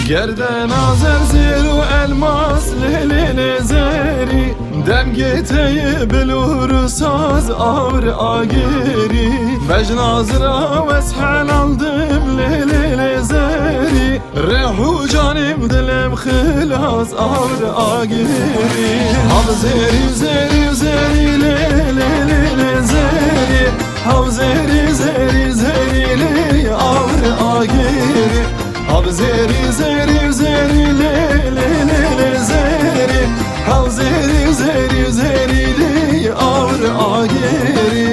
Gerden azer ziru elmas lelele zeri Demgeteyi bilur saz avr ageri Bejnazra veshel aldım lelele zeri Rehu canim dilim khilas avr ageri Hav zeri zeri zeri lelele zeri Hav zeri zeri zeri le avr ageri Hav zeri zeri zeri le le le le zeri Hav zeri zeri zeri le avr ageri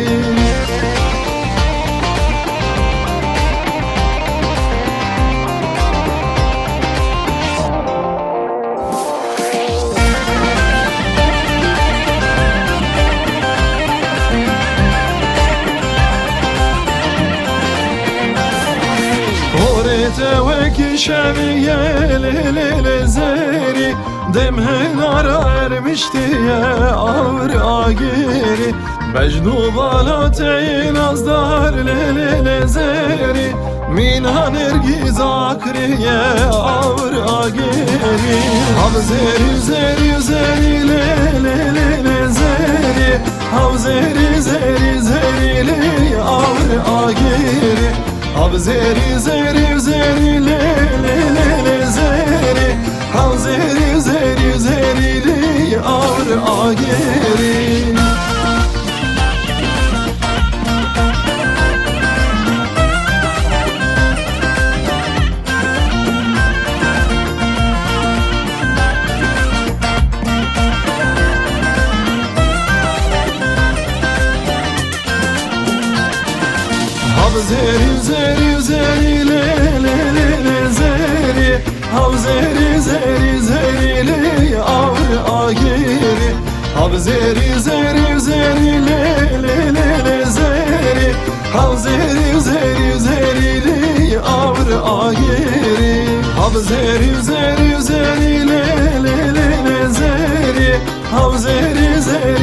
Teveki şeviye lelele zeri Demhen ara ermişti ya avr ageri Mecnu balateyin azdar lelele zeri Minhan ergiz akriye avr ageri Hav zeri zeri zeri lelele zeri Hav zeri zeri zeri le avr ageri Hav zeri zeri zeri le le le le zeri Hav zeri zeri zeri le avr ageri Hav zeri zeri zeri le le le le zeri Hav zeri zeri zeri le avr ageri Hav zeri zeri zeri le le le le zeri Hav zeri zeri zeri le avr ageri Hav zeri zeri zeri le le le le zeri Hav zeri zeri